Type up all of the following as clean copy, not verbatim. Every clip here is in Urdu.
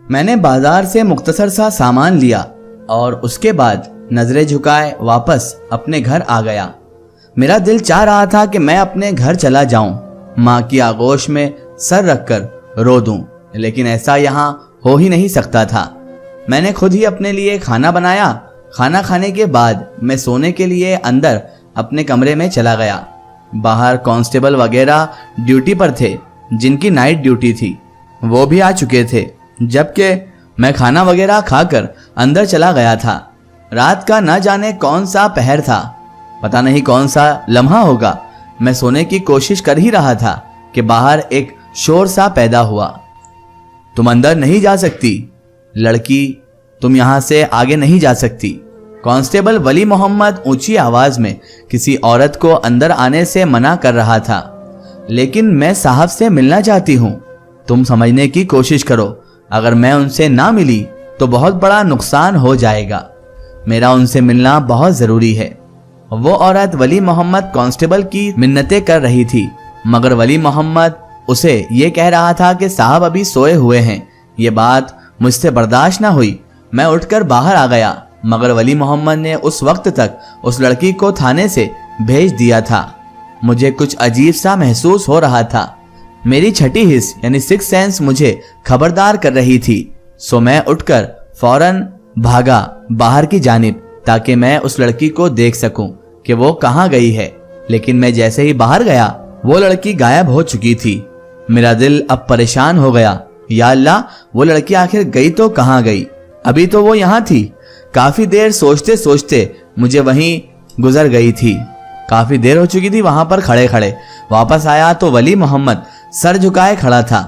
میں نے بازار سے مختصر سا سامان لیا اور اس کے بعد نظریں جھکائے واپس اپنے گھر آ گیا۔ میرا دل چاہ رہا تھا کہ میں اپنے گھر چلا جاؤں، ماں کی آغوش میں سر رکھ کر رو دوں، لیکن ایسا یہاں ہو ہی نہیں سکتا تھا۔ میں نے خود ہی اپنے لیے کھانا بنایا۔ کھانا کھانے کے بعد میں سونے کے لیے اندر اپنے کمرے میں چلا گیا۔ باہر کانسٹیبل وغیرہ ڈیوٹی پر تھے، جن کی نائٹ ڈیوٹی تھی، وہ بھی آ چکے تھے، جبکہ میں کھانا وغیرہ کھا کر اندر چلا گیا تھا۔ رات کا نہ جانے کون سا پہر تھا، پتہ نہیں کون سا لمحہ ہوگا۔ میں سونے کی کوشش کر ہی رہا تھا کہ باہر ایک شور سا پیدا ہوا۔ تم اندر نہیں جا سکتی لڑکی، تم یہاں سے آگے نہیں جا سکتی۔ کانسٹیبل ولی محمد اونچی آواز میں کسی عورت کو اندر آنے سے منع کر رہا تھا۔ لیکن میں صاحب سے ملنا چاہتی ہوں، تم سمجھنے کی کوشش کرو، اگر میں ان سے نہ ملی تو بہت بڑا نقصان ہو جائے گا، میرا ان سے ملنا بہت ضروری ہے۔ وہ عورت ولی محمد کانسٹیبل کی منتیں کر رہی تھی، مگر ولی محمد اسے یہ کہہ رہا تھا کہ صاحب ابھی سوئے ہوئے ہیں۔ یہ بات مجھ سے برداشت نہ ہوئی، میں اٹھ کر باہر آ گیا، مگر ولی محمد نے اس وقت تک اس لڑکی کو تھانے سے بھیج دیا تھا۔ مجھے کچھ عجیب سا محسوس ہو رہا تھا، میری چھٹی حس یعنی سکس سینس مجھے خبردار کر رہی تھی۔ سو میں اٹھ کر فوراً بھاگا باہر کی جانب تاکہ میں اس لڑکی کو دیکھ سکوں کہ وہ کہاں گئی ہے، لیکن میں جیسے ہی باہر گیا وہ لڑکی غائب ہو چکی تھی۔ میرا دل اب پریشان ہو گیا، یا اللہ وہ لڑکی آخر گئی تو کہاں گئی؟ ابھی تو وہ یہاں تھی۔ کافی دیر سوچتے سوچتے مجھے وہیں گزر گئی تھی، کافی دیر ہو چکی تھی وہاں پر کھڑے کھڑے۔ واپس آیا تو ولی محمد سر جھکائے کھڑا تھا۔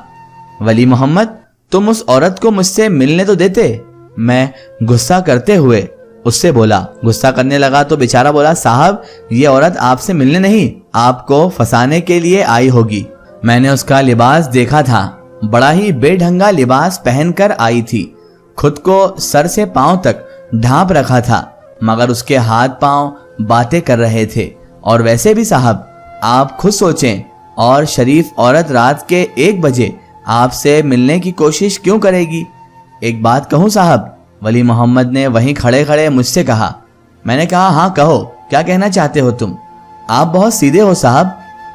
ولی محمد، تم اس عورت کو مجھ سے ملنے تو دیتے؟ میں غصہ کرتے ہوئے اس سے بولا۔ غصہ کرنے لگا تو بیچارہ بولا، صاحب یہ عورت آپ سے ملنے نہیں، آپ کو پھنسانے کے لیے آئی ہوگی۔ میں نے اس کا لباس دیکھا تھا، بڑا ہی بے ڈھنگا لباس پہن کر آئی تھی، خود کو سر سے پاؤں تک ڈھانپ رکھا تھا، مگر اس کے ہاتھ پاؤں باتیں کر رہے تھے۔ اور ویسے بھی صاحب آپ خود سوچیں، اور شریف عورت رات کے 1 بجے آپ سے ملنے کی کوشش کیوں کرے گی؟ ایک بات کہوں صاحب؟ ولی محمد نے وہیں کھڑے کھڑے مجھ سے کہا۔ میں نے کہا، ہاں کہو، کیا کہنا چاہتے ہو تم؟ آپ بہت سیدھے ہو صاحب،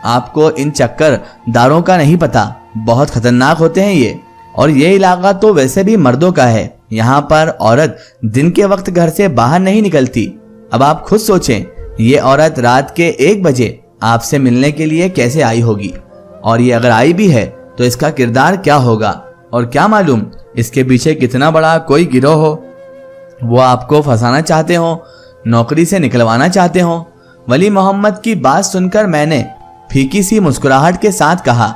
آپ کو ان چکر داروں کا نہیں پتا، بہت خطرناک ہوتے ہیں یہ، اور یہ علاقہ تو ویسے بھی مردوں کا ہے، یہاں پر عورت دن کے وقت گھر سے باہر نہیں نکلتی۔ اب آپ خود سوچیں، یہ عورت رات کے 1 بجے آپ سے ملنے کے لیے کیسے آئی ہوگی؟ اور یہ اگر آئی بھی ہے تو اس کا کردار کیا ہوگا؟ اور کیا معلوم اس کے پیچھے کتنا بڑا کوئی گروہ ہو، وہ آپ کو پھنسانا چاہتے ہوں، نوکری سے نکلوانا چاہتے ہوں۔ ولی محمد کی بات سن کر میں نے پھیکی سی مسکراہٹ کے ساتھ کہا،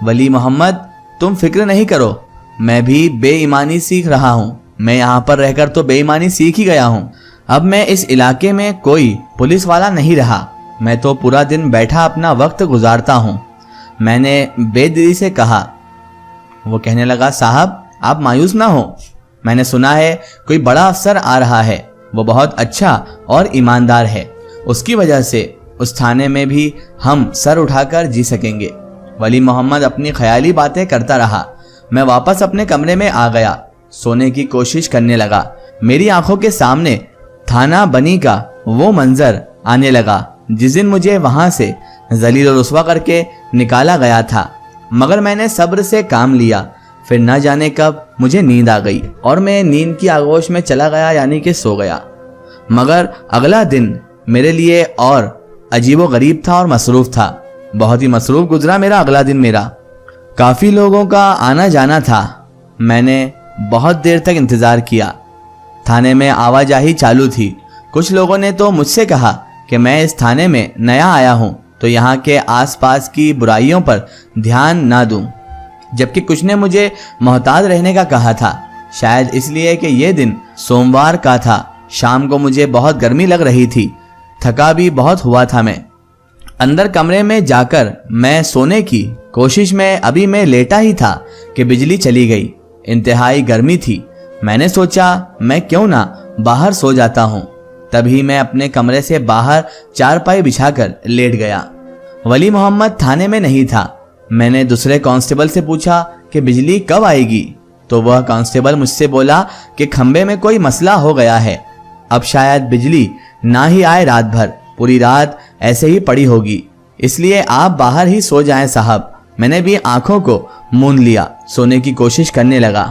ولی محمد تم فکر نہیں کرو، میں بھی بے ایمانی سیکھ رہا ہوں، میں یہاں پر رہ کر تو بے ایمانی سیکھ ہی گیا ہوں۔ اب میں اس علاقے میں کوئی پولیس والا نہیں رہا، میں تو پورا دن بیٹھا اپنا وقت گزارتا ہوں۔ میں نے بے دلی سے کہا۔ وہ کہنے لگا، صاحب آپ مایوس نہ ہو، میں نے سنا ہے کوئی بڑا افسر آ رہا ہے، وہ بہت اچھا اور ایماندار ہے، اس کی وجہ سے اس تھانے میں بھی ہم سر اٹھا کر جی سکیں گے۔ ولی محمد اپنی خیالی باتیں کرتا رہا۔ میں واپس اپنے کمرے میں آ گیا، سونے کی کوشش کرنے لگا۔ میری آنکھوں کے سامنے تھانہ بنی کا وہ منظر آنے لگا جس دن مجھے وہاں سے ذلیل و رسوا کر کے نکالا گیا تھا، مگر میں نے صبر سے کام لیا۔ پھر نہ جانے کب مجھے نیند آ گئی اور میں نیند کی آغوش میں چلا گیا، یعنی کہ سو گیا۔ مگر اگلا دن میرے لیے اور عجیب و غریب تھا اور مصروف تھا، بہت ہی مصروف گزرا میرا اگلا دن۔ میرا کافی لوگوں کا آنا جانا تھا، میں نے بہت دیر تک انتظار کیا۔ تھانے میں آواجاہی چالو تھی، کچھ لوگوں نے تو مجھ سے کہا کہ میں اس تھانے میں نیا آیا ہوں تو یہاں کے آس پاس کی برائیوں پر دھیان نہ دوں، جبکہ کچھ نے مجھے محتاط رہنے کا کہا تھا، شاید اس لیے کہ یہ دن سوموار کا تھا۔ شام کو مجھے بہت گرمی لگ رہی تھی، تھکا بھی بہت ہوا تھا۔ میں اندر کمرے میں جا کر میں سونے کی کوشش میں ابھی میں لیٹا ہی تھا کہ بجلی چلی گئی، انتہائی گرمی تھی۔ میں نے سوچا میں کیوں نہ باہر سو جاتا ہوں، تبھی میں اپنے کمرے سے باہر چارپائی بچھا کر لیٹ گیا۔ ولی محمد تھانے میں نہیں تھا۔ میں نے دوسرے کانسٹیبل سے پوچھا کہ بجلی کب آئے گی، تو وہ کانسٹیبل مجھ سے بولا کہ کھمبے میں کوئی مسئلہ ہو گیا ہے، اب شاید بجلی نہ ہی آئے رات بھر، پوری رات ایسے ہی پڑی ہوگی، اس لیے آپ باہر ہی سو جائیں صاحب۔ میں نے بھی آنکھوں کو موند لیا، سونے کی کوشش کرنے لگا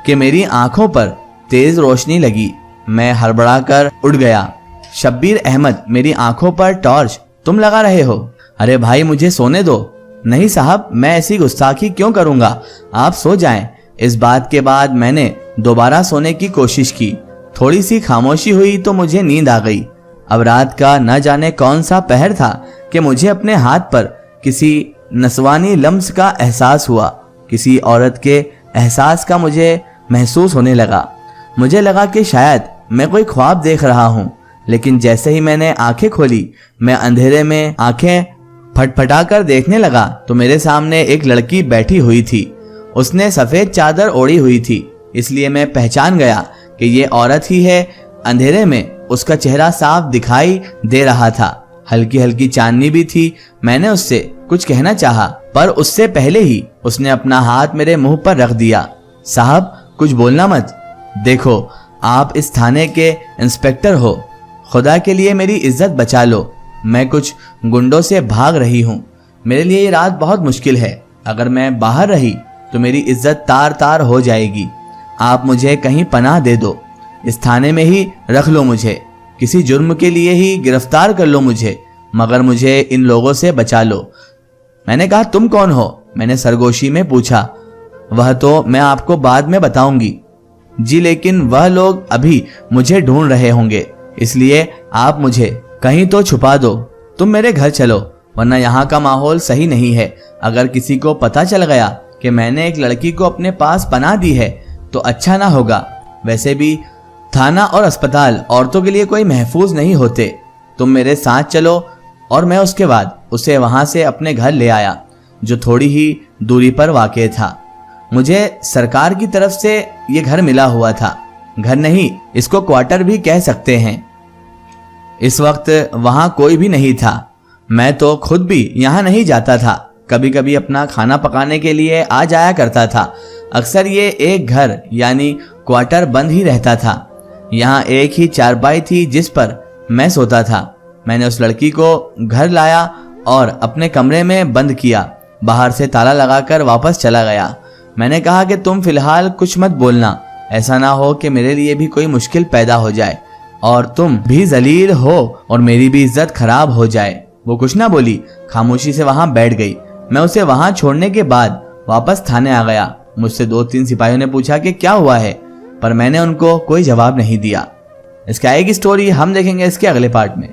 کہ میری آنکھوں پر تیز روشنی لگی، میں ہڑبڑا کر اٹھ گیا۔ شبیر احمد، میری آنکھوں پر ٹارچ تم لگا رہے ہو؟ ارے بھائی مجھے سونے دو۔ نہیں صاحب، میں ایسی گستاخی کیوں کروں گا، آپ سو جائیں۔ اس بات کے بعد میں نے دوبارہ سونے کی کوشش کی، تھوڑی سی خاموشی ہوئی تو مجھے نیند آ گئی۔ اب رات کا نہ جانے کون سا پہر تھا کہ مجھے اپنے ہاتھ پر کسی نسوانی لمس کا احساس ہوا، کسی عورت کے احساس کا مجھے محسوس ہونے لگا۔ مجھے لگا کہ شاید میں کوئی خواب دیکھ رہا ہوں، لیکن جیسے ہی میں نے آنکھیں کھولی، میں اندھیرے میں آنکھیں پھٹ پھٹا کر دیکھنے لگا تو میرے سامنے ایک لڑکی بیٹھی ہوئی تھی۔ اس نے سفید چادر اوڑھی ہوئی تھی، اس لیے میں پہچان گیا کہ یہ عورت ہی ہے۔ اندھیرے میں اس کا چہرہ صاف دکھائی دے رہا تھا، ہلکی ہلکی چاندنی بھی تھی۔ میں نے اس سے کچھ کہنا چاہا، پر اس سے پہلے ہی اس نے اپنا ہاتھ میرے منہ پر رکھ دیا۔ صاحب کچھ بولنا مت، دیکھو آپ اس تھانے کے انسپکٹر ہو، خدا کے لیے میری عزت بچا لو، میں کچھ گنڈوں سے بھاگ رہی ہوں، میرے لیے یہ رات بہت مشکل ہے، اگر میں باہر رہی تو میری عزت تار تار ہو جائے گی، آپ مجھے کہیں پناہ دے دو، اس تھانے میں ہی رکھ لو، مجھے کسی جرم کے لیے ہی گرفتار کر لو مجھے، مگر مجھے ان لوگوں سے بچا لو۔ میں نے کہا تم کون ہو؟ میں نے سرگوشی میں پوچھا۔ وہ تو میں آپ کو بعد میں بتاؤں گی۔ جی لیکن وہ لوگ ابھی مجھے ڈھونڈ رہے ہوں گے، اس لیے آپ مجھے کہیں تو چھپا دو، تم میرے گھر چلو، ورنہ یہاں کا ماحول صحیح نہیں ہے، اگر کسی کو پتہ چل گیا کہ میں نے ایک لڑکی کو اپنے پاس پناہ دی ہے تو اچھا نہ ہوگا، ویسے بھی تھانہ اور اسپتال عورتوں کے لیے کوئی محفوظ نہیں ہوتے، تم میرے ساتھ چلو۔ اور میں اس کے بعد اسے وہاں سے اپنے گھر لے آیا، جو تھوڑی ہی دوری پر واقع تھا۔ مجھے سرکار کی طرف سے یہ گھر ملا ہوا تھا، گھر نہیں اس کو کوارٹر بھی کہہ سکتے ہیں۔ اس وقت وہاں کوئی بھی نہیں تھا، میں تو خود بھی یہاں نہیں جاتا تھا، کبھی کبھی اپنا کھانا پکانے کے لیے آ جایا کرتا تھا۔ اکثر یہ ایک گھر یعنی کوارٹر بند ہی رہتا تھا، یہاں ایک ہی چارپائی تھی جس پر میں سوتا تھا۔ میں نے اس لڑکی کو گھر لایا اور اپنے کمرے میں بند کیا، باہر سے تالا لگا کر واپس چلا گیا۔ میں نے کہا کہ تم فی الحال کچھ مت بولنا، ایسا نہ ہو کہ میرے لیے بھی کوئی مشکل پیدا ہو جائے اور تم بھی ذلیل ہو اور میری بھی عزت خراب ہو جائے۔ وہ کچھ نہ بولی، خاموشی سے وہاں بیٹھ گئی۔ میں اسے وہاں چھوڑنے کے بعد واپس تھانے آ گیا۔ مجھ سے 2-3 سپاہیوں نے پوچھا کہ کیا ہوا ہے، پر میں نے ان کو کوئی جواب نہیں دیا۔ اس کی آئے گی سٹوری ہم دیکھیں گے اس کے اگلے پارٹ میں۔